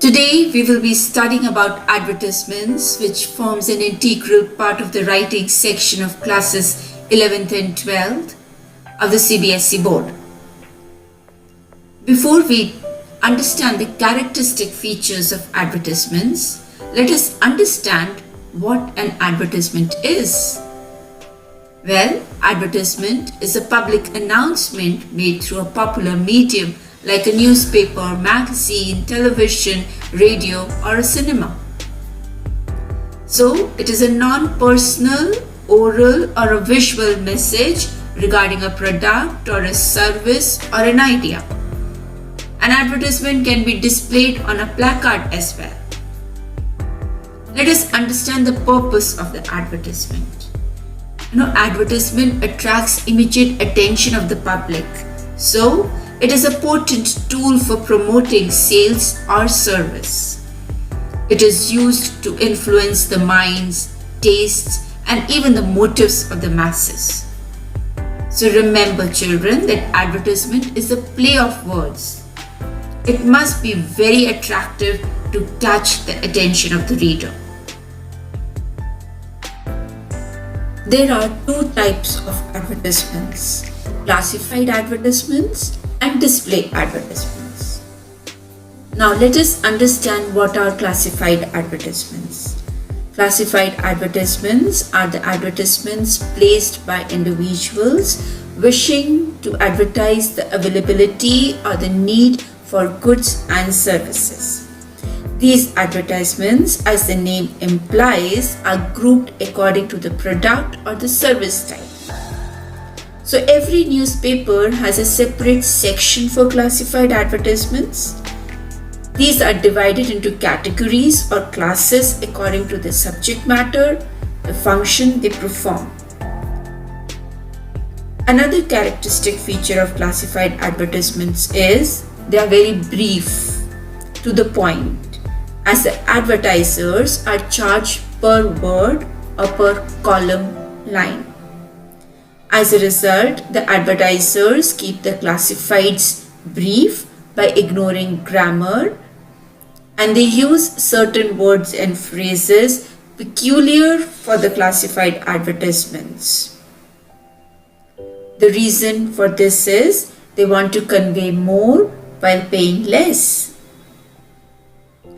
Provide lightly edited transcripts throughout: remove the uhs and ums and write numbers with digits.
Today we will be studying about advertisements, which forms an integral part of the writing section of classes 11th and 12th of the CBSE board. Before we understand the characteristic features of advertisements, let us understand what an advertisement is. Well, advertisement is a public announcement made through a popular medium like a newspaper, magazine, television, radio, or a cinema. So, it is a non-personal, oral, or a visual message regarding a product or a service or an idea. An advertisement can be displayed on a placard as well. Let us understand the purpose of the advertisement. Advertisement attracts immediate attention of the public. So, it is a potent tool for promoting sales or service. It is used to influence the minds, tastes, and even the motives of the masses. So remember, children, that advertisement is a play of words. It must be very attractive to catch the attention of the reader. There are two types of advertisements: classified advertisements and display advertisements. Now let us understand what are classified advertisements. Classified advertisements are the advertisements placed by individuals wishing to advertise the availability or the need for goods and services. These advertisements, as the name implies, are grouped according to the product or the service type. So every newspaper has a separate section for classified advertisements. These are divided into categories or classes according to the subject matter, the function they perform. Another characteristic feature of classified advertisements is they are very brief, to the point, as the advertisers are charged per word or per column line. As a result, the advertisers keep the classifieds brief by ignoring grammar, and they use certain words and phrases peculiar for the classified advertisements. The reason for this is they want to convey more while paying less.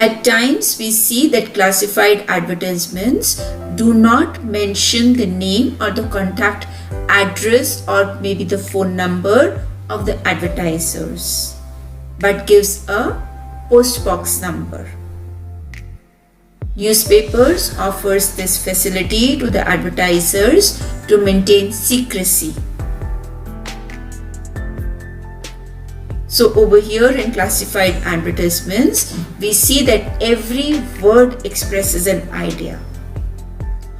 At times, we see that classified advertisements do not mention the name or the contact address or maybe the phone number of the advertisers, but gives a postbox number. Newspapers offers this facility to the advertisers to maintain secrecy. So over here in classified advertisements, we see that every word expresses an idea.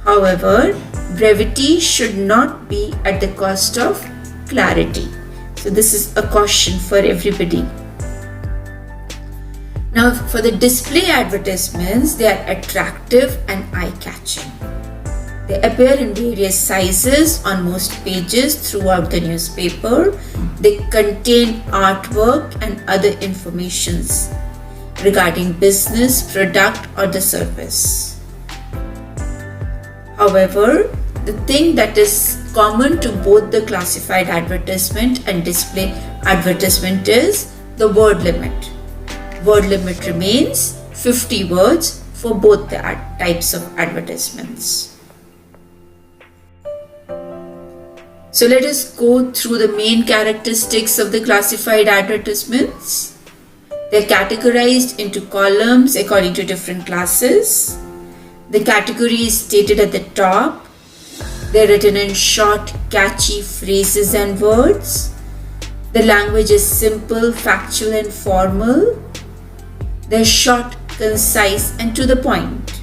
However, brevity should not be at the cost of clarity. So this is a caution for everybody. Now for the display advertisements, they are attractive and eye-catching. They appear in various sizes on most pages throughout the newspaper. They contain artwork and other informations regarding business, product, or the service. However, the thing that is common to both the classified advertisement and display advertisement is the word limit. Word limit remains 50 words for both the types of advertisements. So let us go through the main characteristics of the classified advertisements. They are categorized into columns according to different classes. The category is stated at the top. They are written in short, catchy phrases and words. The language is simple, factual, and formal. They are short, concise, and to the point.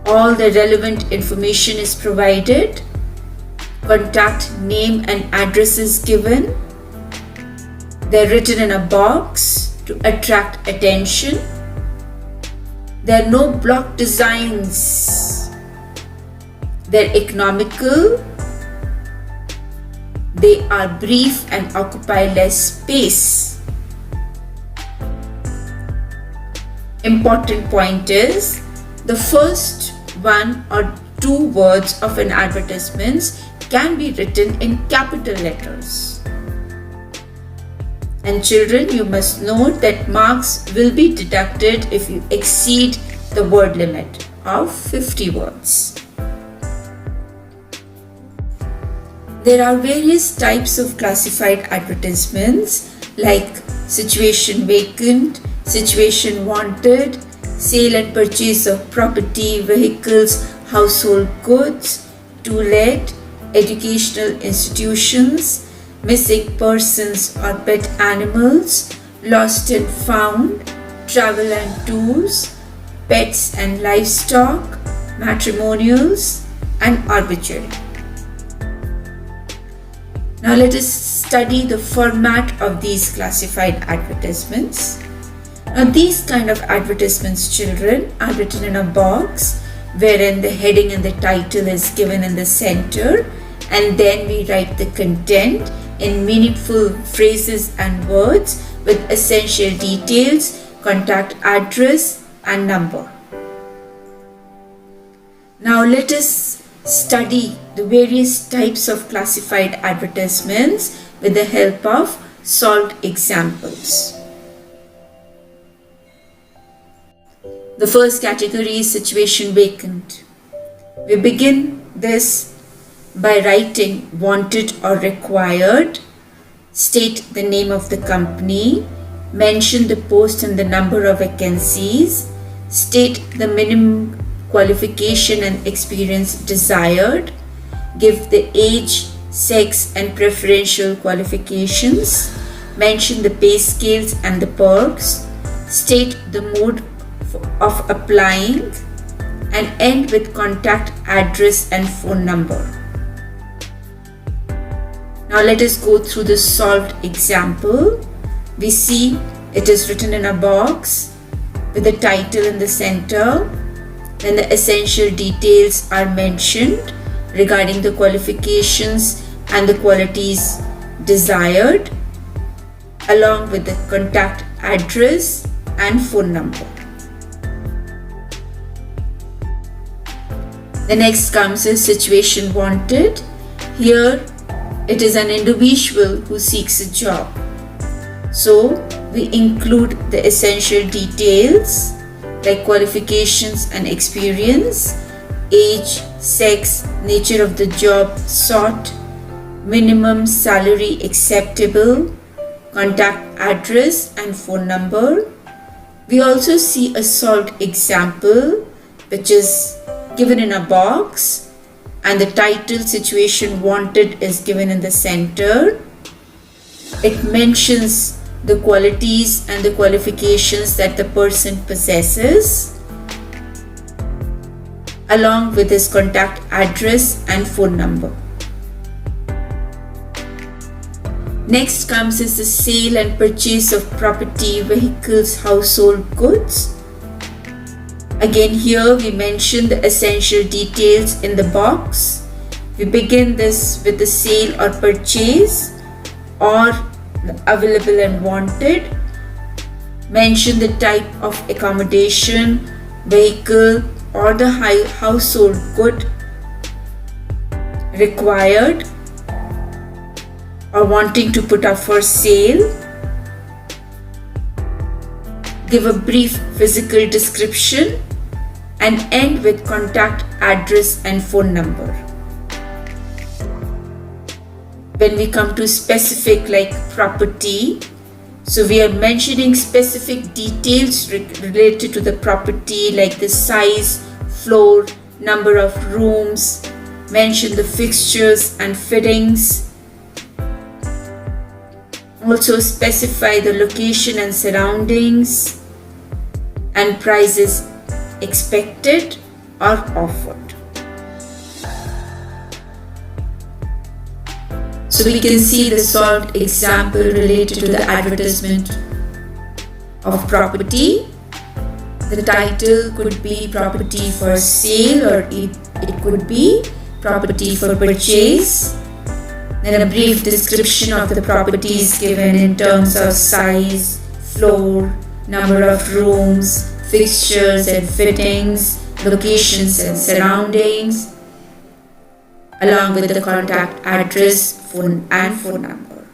All the relevant information is provided. Contact name and address is given. They are written in a box to attract attention. There are no block designs. They are economical. They are brief and occupy less space. important point is the first one or two words of an advertisement can be written in capital letters. And children, you must note that marks will be deducted if you exceed the word limit of 50 words. There are various types of classified advertisements like situation vacant, situation wanted, sale and purchase of property, vehicles, household goods, to let, educational institutions, missing persons or pet animals, lost and found, travel and tours, pets and livestock, matrimonials, and arbitrary. Now let us study the format of these classified advertisements. Now these kind of advertisements, children, are written in a box wherein the heading and the title is given in the center, and then we write the content in meaningful phrases and words with essential details, contact address and number. Now let us study the various types of classified advertisements with the help of solved examples. The first category is situation vacant. We begin this by writing wanted or required, state the name of the company, mention the post and the number of vacancies, state the minimum qualification and experience desired, give the age, sex and preferential qualifications, mention the pay scales and the perks, state the mode of applying, and end with contact address and phone number. Now let us go through the solved example. We see it is written in a box with the title in the center. Then the essential details are mentioned regarding the qualifications and the qualities desired, along with the contact address and phone number. The next comes is situation wanted. Here it is an individual who seeks a job. So we include the essential details like qualifications and experience, age, sex, nature of the job sought, minimum salary acceptable, contact address and phone number. We also see a solved example which is given in a box, and the title situation wanted is given in the center. It mentions the qualities and the qualifications that the person possesses, along with his contact address and phone number. Next comes is the sale and purchase of property, vehicles, household goods. Again, here we mention the essential details in the box. We begin this with the sale or purchase or available and wanted. Mention the type of accommodation, vehicle or the household good required or wanting to put up for sale. Give a brief physical description and end with contact address and phone number. When we come to specific like property, so we are mentioning specific details related to the property like the size, floor, number of rooms, mention the fixtures and fittings. Also specify the location and surroundings and prices expected or offered. So we can see the solved example related to the advertisement of property. The title could be property for sale or it could be property for purchase. Then a brief description of the property is given in terms of size, floor, number of rooms, fixtures and fittings, locations and surroundings, along with the contact address, phone number.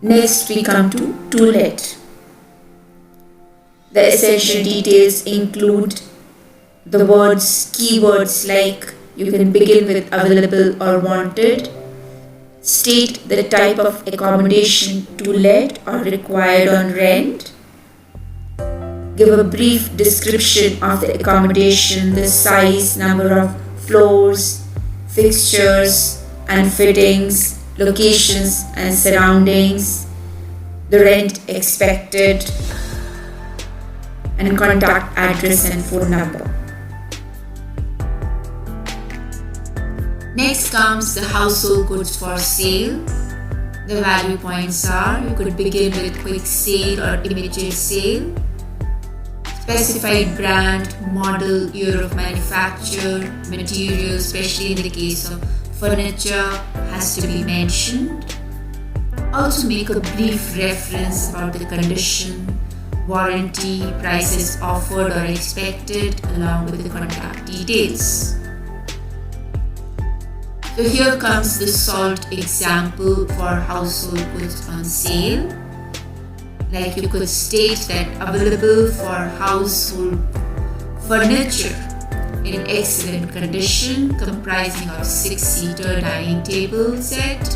Next we come to let. The essential details include the keywords like you can begin with available or wanted, state the type of accommodation to let or required on rent, give a brief description of the accommodation, the size, number of floors, fixtures and fittings, locations and surroundings, the rent expected, and contact address and phone number. Next comes the household goods for sale. The value points are: you could begin with quick sale or immediate sale, specified brand, model, year of manufacture, material, especially in the case of furniture, has to be mentioned. Also make a brief reference about the condition, warranty, prices offered or expected, along with the contact details. So here comes the solved example for household goods on sale. Like you could state that available for household furniture in excellent condition, comprising of 6-seater dining table set,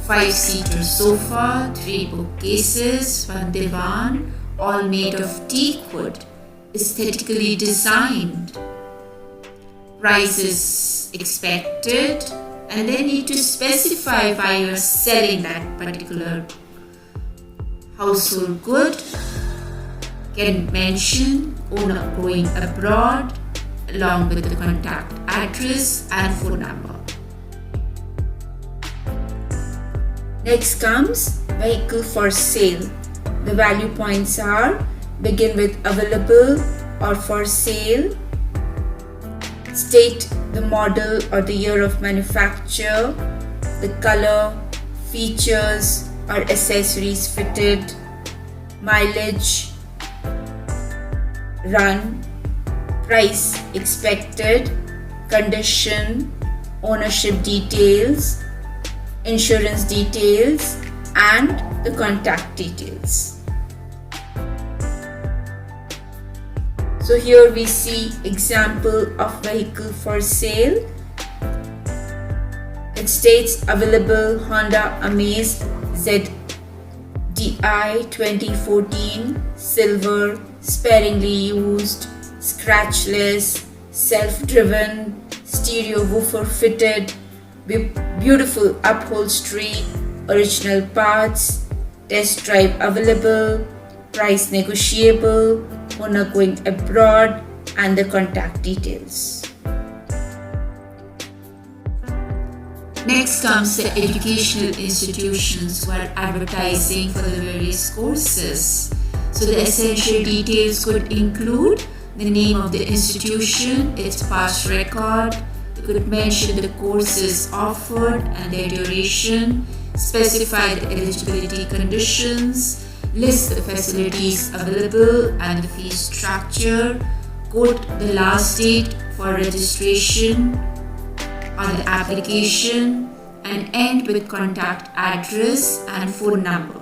5-seater sofa, 3 bookcases, 1 divan, all made of teak wood, aesthetically designed. Prices expected, and then need to specify why you're selling that particular household good. Can mention owner going abroad, along with the contact address and phone number. Next comes vehicle for sale. The value points are: begin with available or for sale, state the model or the year of manufacture, the color, features or accessories fitted, mileage run, price expected, condition, ownership details, insurance details, and the contact details. So here we see example of vehicle for sale. It states available Honda Amaze ZDI 2014 silver, sparingly used, scratchless, self-driven, stereo woofer fitted, beautiful upholstery, original parts, test drive available, price negotiable, owner going abroad, and the contact details. Next comes the educational institutions who are advertising for the various courses. So the essential details could include the name of the institution, its past record. You could mention the courses offered and their duration, specify the eligibility conditions, list the facilities available and the fee structure, quote the last date for registration on the application, and end with contact address and phone number.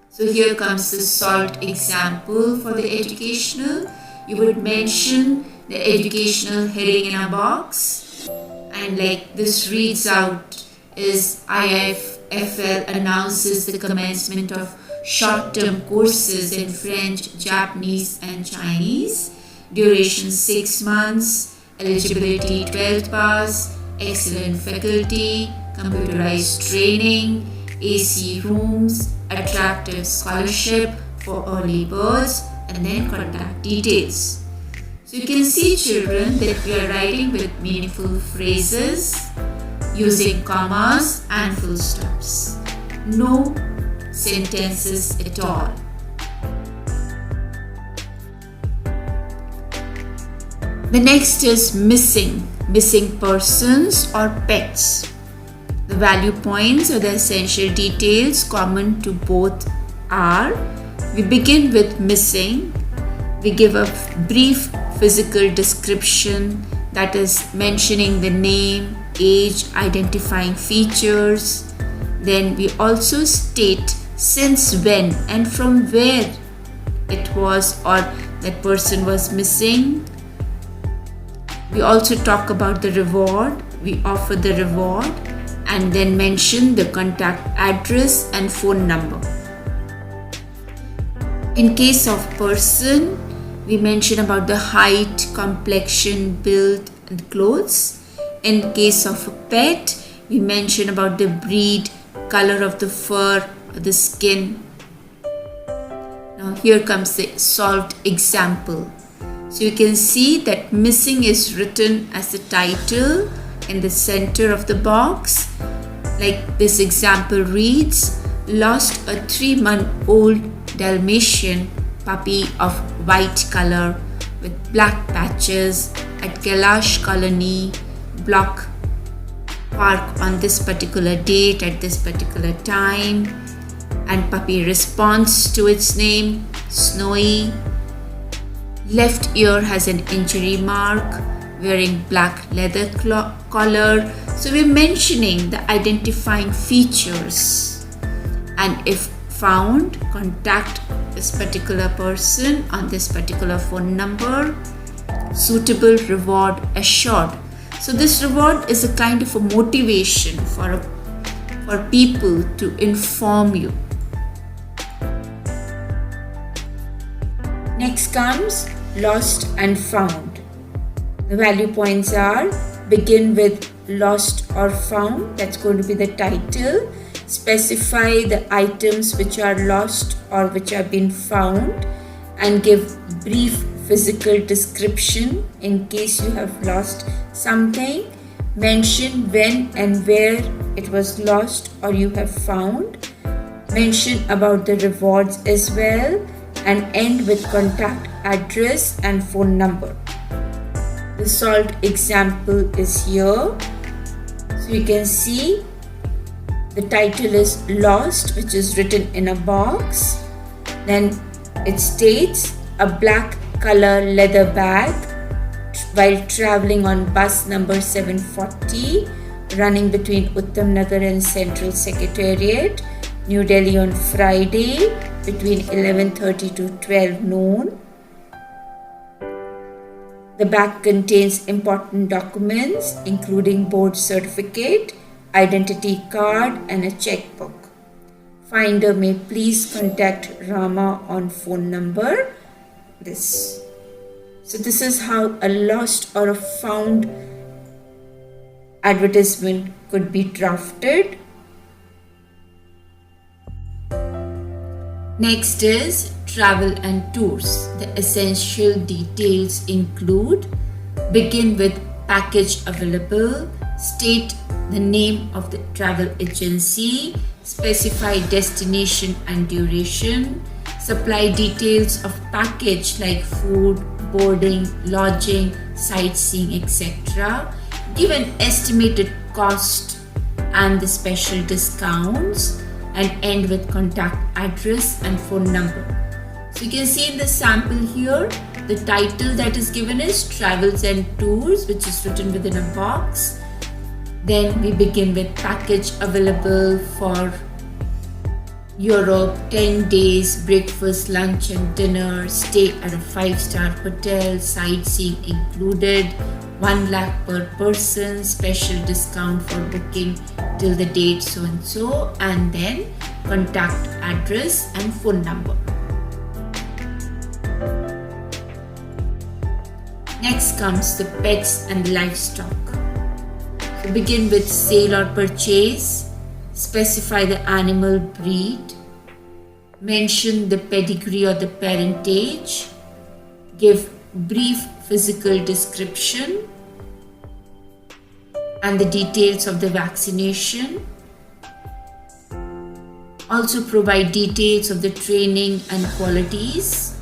So here comes the solved example for the educational. You would mention the educational heading in a box, and like this reads out is: IIFL announces the commencement of short-term courses in French, Japanese and Chinese, duration 6 months, eligibility 12 pass, excellent faculty, computerized training, AC rooms, attractive scholarship for early birds, and then contact details. So you can see, children, that we are writing with meaningful phrases using commas and full stops. No sentences at all. The next is missing persons or pets. The value points or the essential details common to both are: We begin with missing. We give a brief physical description, that is mentioning the name, age, identifying features. Then we also state since when and from where it was or that person was missing. We also talk about the reward. We offer the reward and then mention the contact address and phone number. In case of person, we mention about the height, complexion, build and clothes. In case of a pet, we mention about the breed, color of the fur, the skin. Now here comes the solved example. So you can see that missing is written as the title in the center of the box. Like this example reads, lost a 3-month-old Dalmatian puppy of white color with black patches at Kailash Colony Block Park on this particular date at this particular time, and puppy responds to its name, Snowy. Left ear has an injury mark, wearing black leather collar. So we're mentioning the identifying features, and if found, contact this particular person on this particular phone number. Suitable reward assured. So this reward is a kind of a motivation for people to inform you. Next comes lost and found. The value points are begin with lost or found. That's going to be the title. Specify the items which are lost or which have been found and give brief physical description in case you have lost something. Mention when and where it was lost or you have found. Mention about the rewards as well, and end with contact address and phone number. The solved example is here. So you can see the title is lost, which is written in a box. Then it states a black color leather bag while traveling on bus number 740 running between Uttam Nagar and Central Secretariat, New Delhi on Friday between 11:30 to 12 noon. The bag contains important documents including board certificate, identity card and a checkbook. Finder may please contact Rama on phone number this. So this is how a lost or a found advertisement could be drafted. Next is travel and tours. The essential details include begin with package available, state the name of the travel agency, specify destination and duration, supply details of package like food, boarding, lodging, sightseeing, etc. Give an estimated cost and the special discounts, and end with contact address and phone number. So you can see in the sample here, the title that is given is Travels and Tours, which is written within a box. Then we begin with package available for Europe, 10 days, breakfast, lunch and dinner, stay at a 5-star hotel, sightseeing included, 1 lakh per person, special discount for booking till the date so and so, and then contact address and phone number. Next comes the pets and livestock. So begin with sale or purchase, specify the animal breed, mention the pedigree or the parentage, give brief physical description and the details of the vaccination. Also provide details of the training and qualities.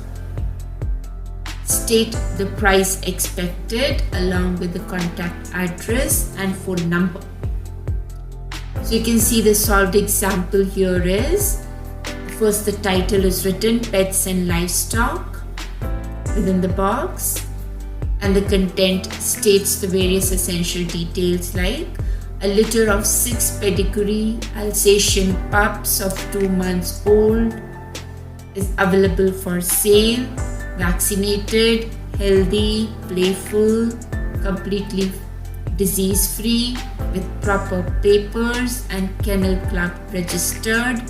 State the price expected along with the contact address and phone number. So you can see the solved example here is First, the title is written Pets and Livestock within the box, and the content states the various essential details like a litter of 6 pedigree Alsatian pups of 2 months old is available for sale, vaccinated, healthy, playful, completely disease-free, with proper papers and Kennel Club registered.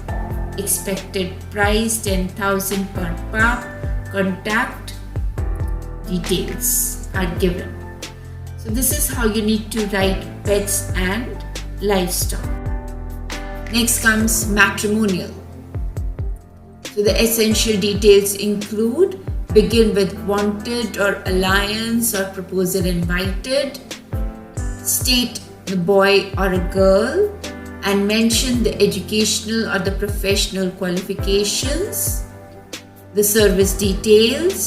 Expected price 10,000 per pup. Contact details are given. So this is how you need to write pets and livestock. Next comes matrimonial. So the essential details include: begin with wanted or alliance or proposal invited, state the boy or a girl, and mention the educational or the professional qualifications, the service details,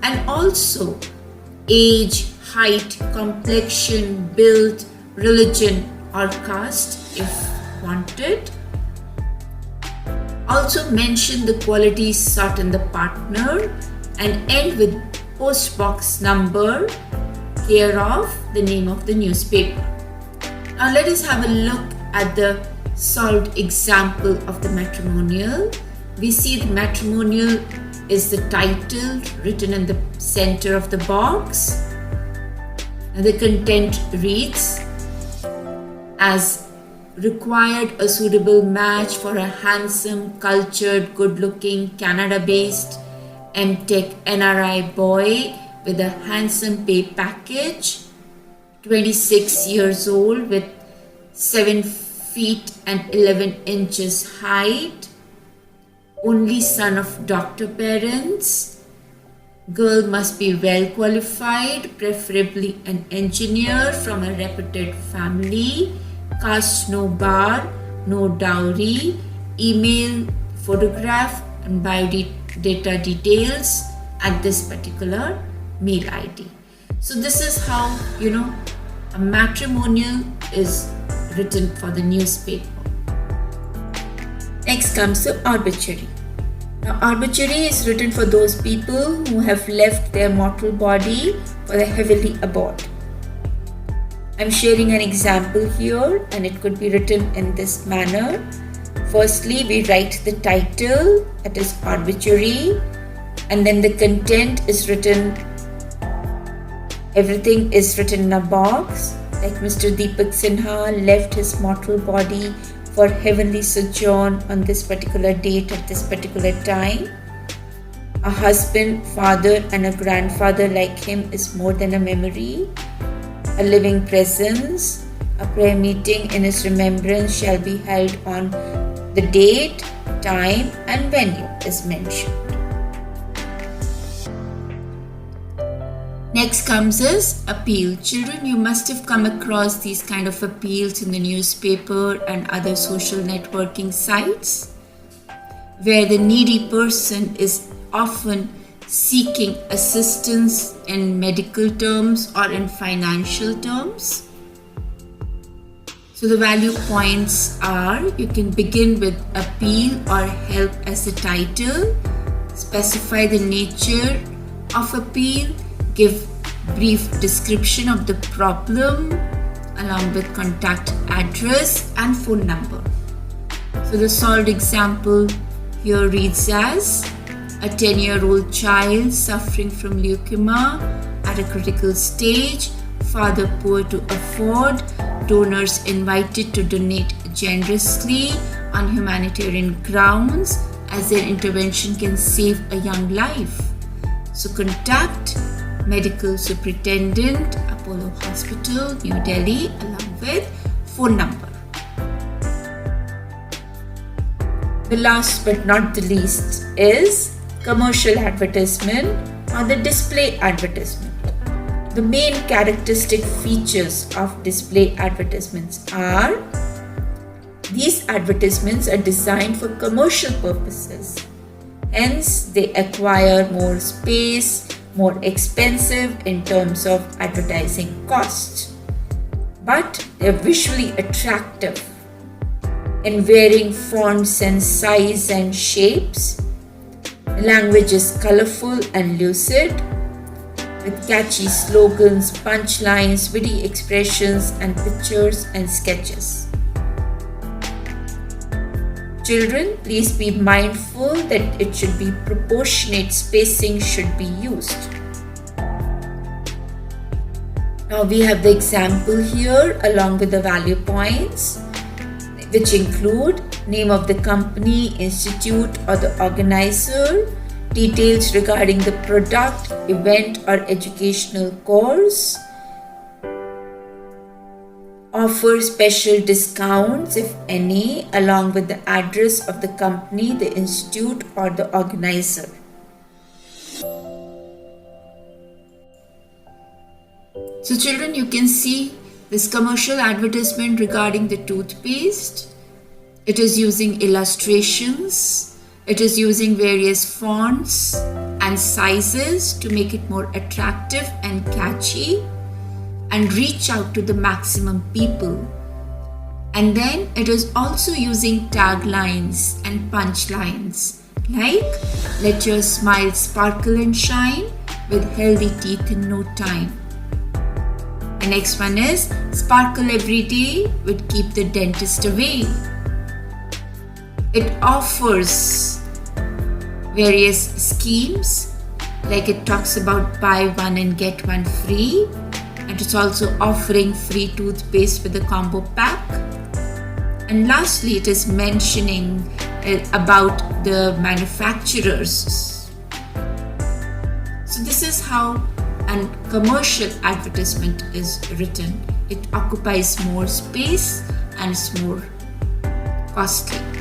and also age, height, complexion, build, religion or caste if wanted. Also mention the qualities sought in the partner and end with postbox number, care of the name of the newspaper. Now let us have a look at the solved example of the matrimonial. We see the matrimonial is the title written in the center of the box. And the content reads as: required a suitable match for a handsome, cultured, good-looking, Canada-based MTech NRI boy with a handsome pay package, 26 years old with 7 feet and 11 inches height, only son of doctor parents. Girl must be well qualified, preferably an engineer from a reputed family. Caste no bar, no dowry. Email, photograph and biodata details at this particular mail ID. So this is how a matrimonial is written for the newspaper. Next comes the arbitrary. Now arbitrary is written for those people who have left their mortal body for the heavenly abode. I'm sharing an example here and it could be written in this manner. Firstly, we write the title, that is arbitrary, and then the content is written, everything is written in a box, like Mr. Deepak Sinha left his mortal body for heavenly sojourn on this particular date at this particular time. A husband, father and a grandfather like him is more than a memory, a living presence. A prayer meeting in his remembrance shall be held on the date, time and venue is mentioned. Next comes is appeal. Children, you must have come across these kind of appeals in the newspaper and other social networking sites, where the needy person is often seeking assistance in medical terms or in financial terms. So the value points are: you can begin with appeal or help as the title, specify the nature of appeal, give brief description of the problem along with contact address and phone number. So the solved example here reads as: a 10-year-old child suffering from leukemia at a critical stage, father poor to afford, donors invited to donate generously on humanitarian grounds as their intervention can save a young life. So contact Medical Superintendent, Apollo Hospital, New Delhi, along with phone number. The last but not the least is commercial advertisement or the display advertisement. The main characteristic features of display advertisements are: these advertisements are designed for commercial purposes. Hence, they acquire more space, more expensive in terms of advertising cost. But they're visually attractive. in varying fonts and size and shapes. The language is colorful and lucid, with catchy slogans, punchlines, witty expressions, and pictures and sketches. Children, please be mindful that it should be proportionate spacing should be used. Now we have the example here along with the value points, which include name of the company, institute or the organizer, details regarding the product, event or educational course, offer special discounts if any, along with the address of the company, the institute or the organizer. So children, you can see this commercial advertisement regarding the toothpaste. It is using illustrations. It is using various fonts and sizes to make it more attractive and catchy and reach out to the maximum people. And then it is also using taglines and punchlines like let your smile sparkle and shine with healthy teeth in no time. The next one is sparkle every day would keep the dentist away. It offers various schemes, like it talks about buy one and get one free, and it's also offering free toothpaste with a combo pack. And lastly, it is mentioning about the manufacturers. So this is how a commercial advertisement is written. It occupies more space and is more costly.